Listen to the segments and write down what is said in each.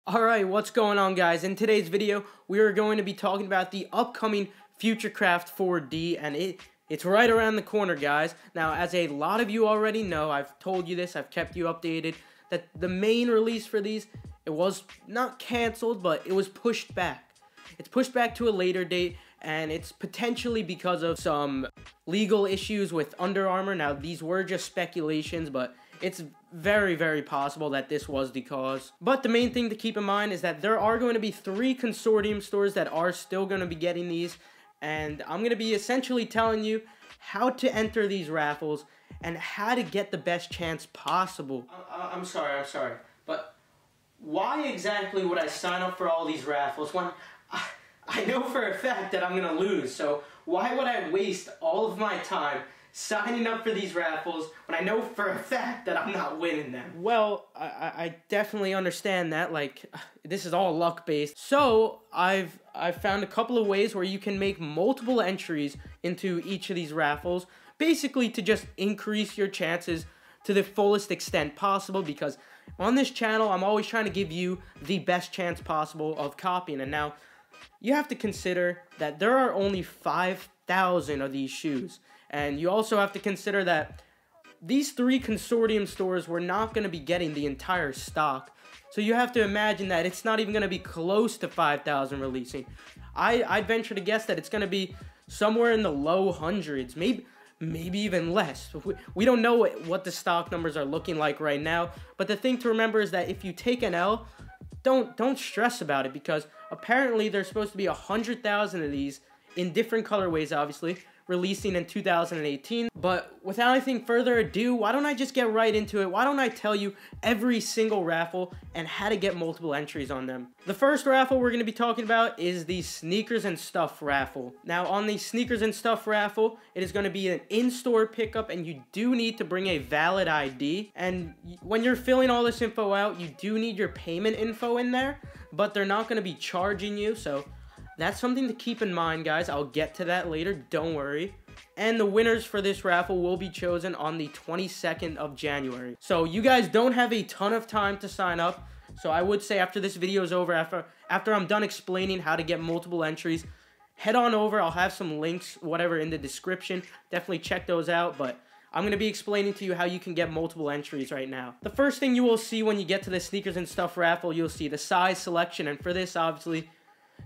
Alright, what's going on, guys? In today's video, we are going to be talking about the upcoming Futurecraft 4D, and it's right around the corner, guys. Now, as a lot of you already know, I've told you this, I've kept you updated, that the main release for these, it was not canceled, but it was pushed back. It's pushed back to a later date, and it's potentially because of some legal issues with Under Armour. Now, these were just speculations, but it's very, very possible that this was the cause. But the main thing to keep in mind is that there are going to be 3 consortium stores that are still going to be getting these, and I'm going to be essentially telling you how to enter these raffles and how to get the best chance possible. I'm sorry, but why exactly would I sign up for all these raffles when I know for a fact that I'm going to lose? So why would I waste all of my time signing up for these raffles when I know for a fact that I'm not winning them? Well, I definitely understand that. Like, this is all luck based. So I've found a couple of ways where you can make multiple entries into each of these raffles, basically to just increase your chances to the fullest extent possible, because on this channel I'm always trying to give you the best chance possible of copying. And now you have to consider that there are only 5,000 of these shoes. And you also have to consider that these 3 consortium stores were not going to be getting the entire stock. So you have to imagine that it's not even going to be close to 5,000 releasing. I'd venture to guess that it's going to be somewhere in the low hundreds, maybe even less. We don't know what the stock numbers are looking like right now. But the thing to remember is that if you take an L, don't stress about it, because apparently there's supposed to be 100,000 of these in different colorways, obviously, releasing in 2018. But without anything further ado, why don't I just get right into it? Why don't I tell you every single raffle and how to get multiple entries on them? The first raffle we're going to be talking about is the Sneakers and Stuff raffle. Now, on the Sneakers and Stuff raffle, it is going to be an in-store pickup, and you do need to bring a valid ID. And when you're filling all this info out, you do need your payment info in there, but they're not going to be charging you, so that's something to keep in mind, guys. I'll get to that later, don't worry. And the winners for this raffle will be chosen on the 22nd of January. So you guys don't have a ton of time to sign up. So I would say after this video is over, after I'm done explaining how to get multiple entries, head on over. I'll have some links, whatever, in the description. Definitely check those out. But I'm going to be explaining to you how you can get multiple entries right now. The first thing you will see when you get to the Sneakers and Stuff raffle, you'll see the size selection. And for this, obviously,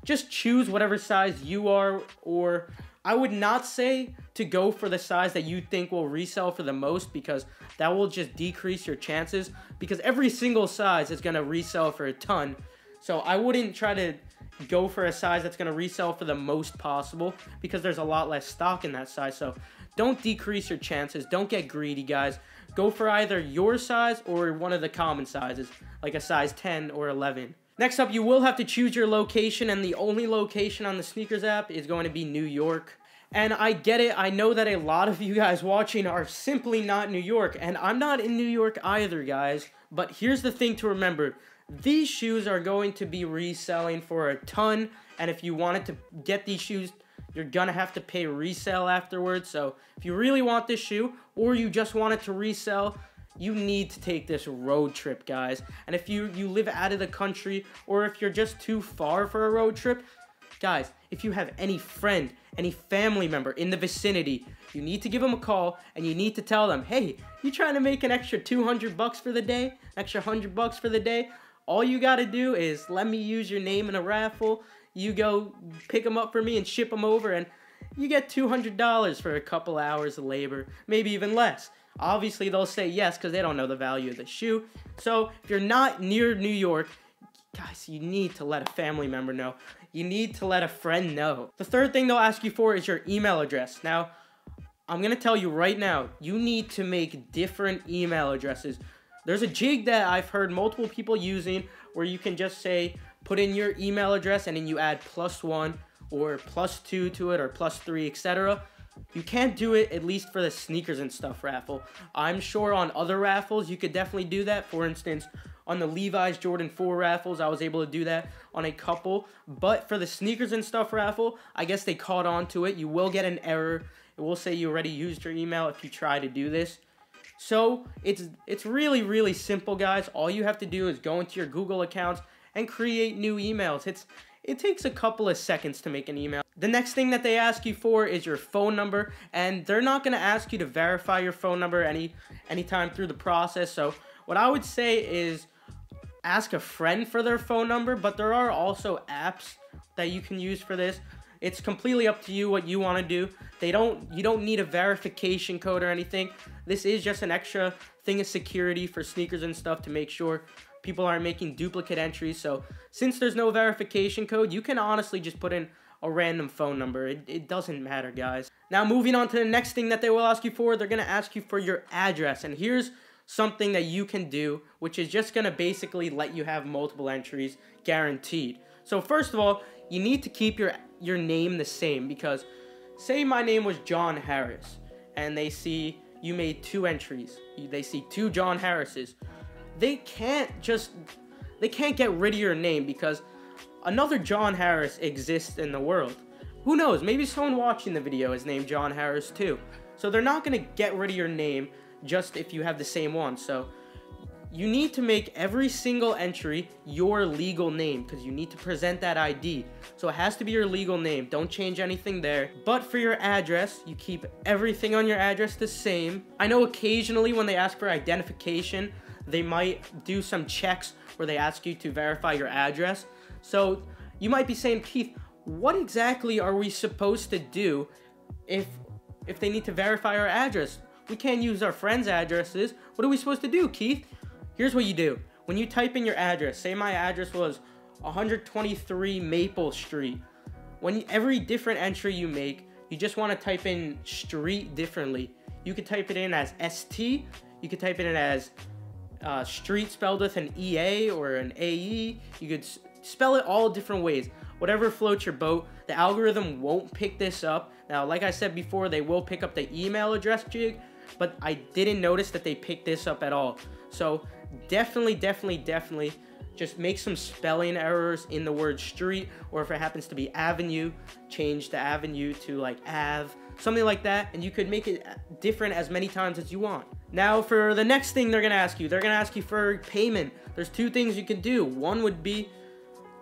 just choose whatever size you are, or I would not say to go for the size that you think will resell for the most, because that will just decrease your chances, because every single size is going to resell for a ton. So I wouldn't try to go for a size that's going to resell for the most possible, because there's a lot less stock in that size. So don't decrease your chances. Don't get greedy, guys. Go for either your size or one of the common sizes, like a size 10 or 11. Next up, you will have to choose your location, and the only location on the Sneakers app is going to be New York. And I get it, I know that a lot of you guys watching are simply not New York, and I'm not in New York either, guys. But here's the thing to remember. These shoes are going to be reselling for a ton, and if you wanted to get these shoes, you're gonna have to pay resale afterwards. So if you really want this shoe, or you just want it to resell, you need to take this road trip, guys. And if you live out of the country, or if you're just too far for a road trip, guys, if you have any friend, any family member in the vicinity, you need to give them a call, and you need to tell them, hey, you trying to make an extra 200 bucks for the day, extra 100 bucks for the day? All you got to do is let me use your name in a raffle. You go pick them up for me and ship them over, and you get $200 for a couple hours of labor, maybe even less. Obviously, they'll say yes because they don't know the value of the shoe. So if you're not near New York, guys, you need to let a family member know. You need to let a friend know. The third thing they'll ask you for is your email address. Now, I'm going to tell you right now, you need to make different email addresses. There's a jig that I've heard multiple people using where you can just say, put in your email address, and then you add +1 or +2 to it, or +3, etc. You can't do it, at least for the Sneakers and Stuff raffle. I'm sure on other raffles you could definitely do that. For instance, on the Levi's Jordan 4 raffles, I was able to do that on a couple. But for the Sneakers and Stuff raffle, I guess they caught on to it. You will get an error. It will say you already used your email if you try to do this. So it's really, really simple, guys. All you have to do is go into your Google accounts and create new emails. It takes a couple of seconds to make an email. The next thing that they ask you for is your phone number, and they're not going to ask you to verify your phone number anytime through the process. So what I would say is ask a friend for their phone number, but there are also apps that you can use for this. It's completely up to you what you want to do. You don't need a verification code or anything. This is just an extra thing of security for sneakers and stuff to make sure people aren't making duplicate entries. So since there's no verification code, you can honestly just put in a random phone number. It doesn't matter, guys. Now moving on to the next thing that they will ask you for, they're going to ask you for your address. And here's something that you can do, which is just going to basically let you have multiple entries guaranteed. So first of all, you need to keep your name the same, because say my name was John Harris and they see you made 2 entries. They see 2 John Harrises. They can't get rid of your name because another John Harris exists in the world. Who knows? Maybe someone watching the video is named John Harris too. So they're not going to get rid of your name just if you have the same one. So you need to make every single entry your legal name, because you need to present that ID. So it has to be your legal name. Don't change anything there. But for your address, you keep everything on your address the same. I know occasionally when they ask for identification, they might do some checks where they ask you to verify your address. So you might be saying, Keith, what exactly are we supposed to do if they need to verify our address? We can't use our friends' addresses. What are we supposed to do, Keith? Here's what you do. When you type in your address, say my address was 123 Maple Street. Every different entry you make, you just want to type in street differently. You could type it in as ST. You could type it in as street spelled with an EA or an AE. You could spell it all different ways. Whatever floats your boat. The algorithm won't pick this up. Now, like I said before, they will pick up the email address jig, but I didn't notice that they picked this up at all. So definitely just make some spelling errors in the word street, or if it happens to be avenue, change the avenue to like Ave, something like that, and you could make it different as many times as you want. Now for the next thing they're going to ask you for payment. There's 2 things you can do. One would be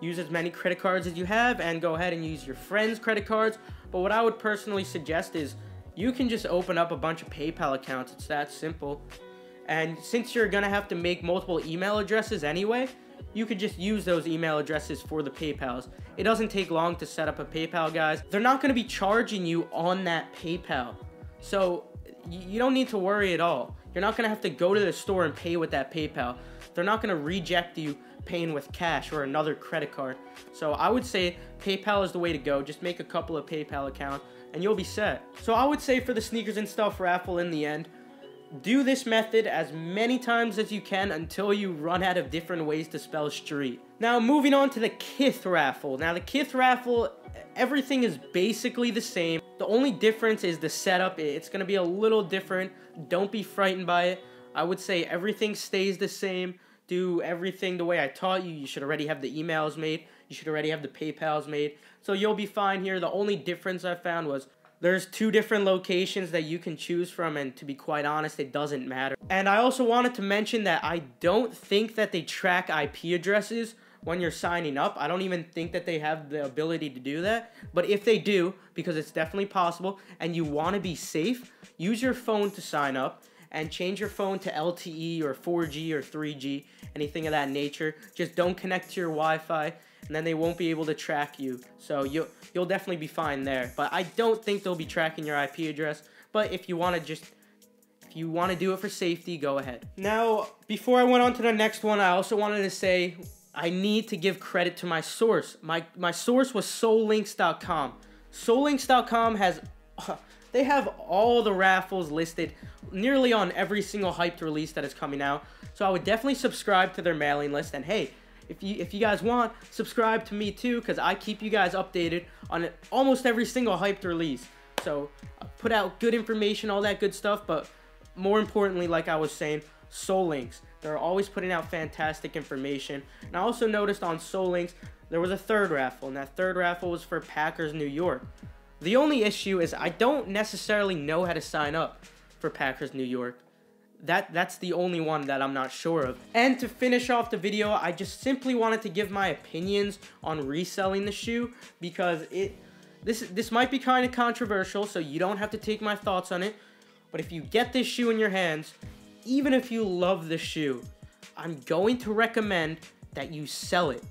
use as many credit cards as you have and go ahead and use your friends' credit cards. But what I would personally suggest is you can just open up a bunch of PayPal accounts. It's that simple. And since you're going to have to make multiple email addresses anyway, you could just use those email addresses for the PayPals. It doesn't take long to set up a PayPal, guys. They're not going to be charging you on that PayPal. So you don't need to worry at all. You're not going to have to go to the store and pay with that PayPal. They're not going to reject you paying with cash or another credit card. So I would say PayPal is the way to go. Just make a couple of PayPal accounts and you'll be set. So I would say for the sneakers and stuff raffle, in the end, do this method as many times as you can until you run out of different ways to spell street. Now moving on to the Kith raffle. Now the Kith raffle, everything is basically the same. The only difference is the setup. It's going to be a little different. Don't be frightened by it. I would say everything stays the same. Do everything the way I taught you. You should already have the emails made. You should already have the PayPals made. So you'll be fine here. The only difference I found was there's 2 different locations that you can choose from, and to be quite honest, it doesn't matter. And I also wanted to mention that I don't think that they track IP addresses when you're signing up. I don't even think that they have the ability to do that. But if they do, because it's definitely possible, and you want to be safe, use your phone to sign up and change your phone to LTE or 4G or 3G, anything of that nature. Just don't connect to your Wi-Fi, and then they won't be able to track you. So you'll definitely be fine there. But I don't think they'll be tracking your IP address. But if you want to do it for safety, go ahead. Now, before I went on to the next one, I also wanted to say I need to give credit to my source. My source was soullinks.com. Soullinks.com has they have all the raffles listed nearly on every single hyped release that is coming out. So I would definitely subscribe to their mailing list. And hey, if you guys want, subscribe to me too, because I keep you guys updated on almost every single hyped release. So I put out good information, all that good stuff, but more importantly, like I was saying, Soul Links. They're always putting out fantastic information. And I also noticed on Soul Links, there was a 3rd raffle, and that 3rd raffle was for Packers New York. The only issue is I don't necessarily know how to sign up for Packers New York. That's the only one that I'm not sure of. And to finish off the video, I just simply wanted to give my opinions on reselling the shoe, because this might be kind of controversial, so you don't have to take my thoughts on it. But if you get this shoe in your hands, even if you love the shoe, I'm going to recommend that you sell it.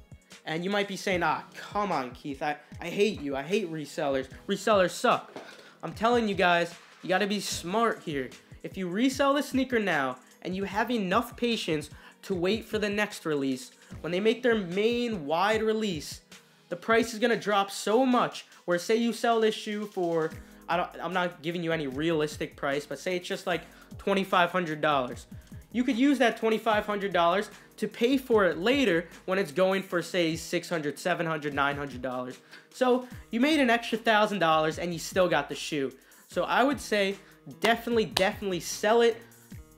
And you might be saying, come on, Keith, I hate you. I hate resellers. Resellers suck. I'm telling you guys, you got to be smart here. If you resell the sneaker now and you have enough patience to wait for the next release, when they make their main wide release, the price is going to drop so much, where say you sell this shoe for, I'm not giving you any realistic price, but say it's just like $2,500. You could use that $2,500 to pay for it later when it's going for, say, $600, $700, $900. So you made an extra $1,000 and you still got the shoe. So I would say definitely sell it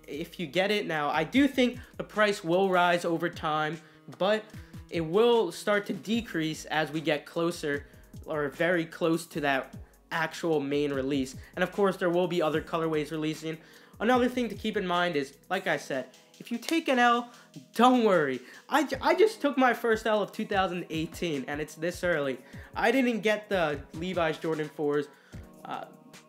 if you get it. Now, I do think the price will rise over time, but it will start to decrease as we get closer, or very close to that actual main release. And of course, there will be other colorways releasing. Another thing to keep in mind is, like I said, if you take an L, don't worry. I just took my first L of 2018, and it's this early. I didn't get the Levi's Jordan 4s.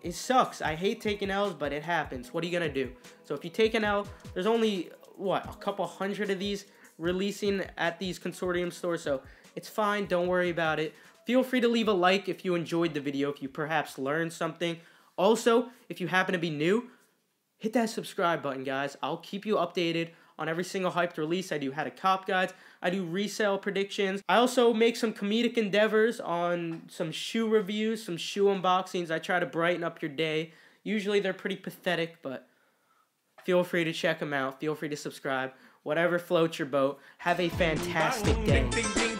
It sucks. I hate taking L's, but it happens. What are you going to do? So if you take an L, there's only, a couple hundred of these releasing at these consortium stores, so it's fine. Don't worry about it. Feel free to leave a like if you enjoyed the video, if you perhaps learned something. Also, if you happen to be new, hit that subscribe button, guys. I'll keep you updated on every single hyped release. I do how to cop guides. I do resale predictions. I also make some comedic endeavors on some shoe reviews, some shoe unboxings. I try to brighten up your day. Usually they're pretty pathetic, but feel free to check them out. Feel free to subscribe. Whatever floats your boat. Have a fantastic day.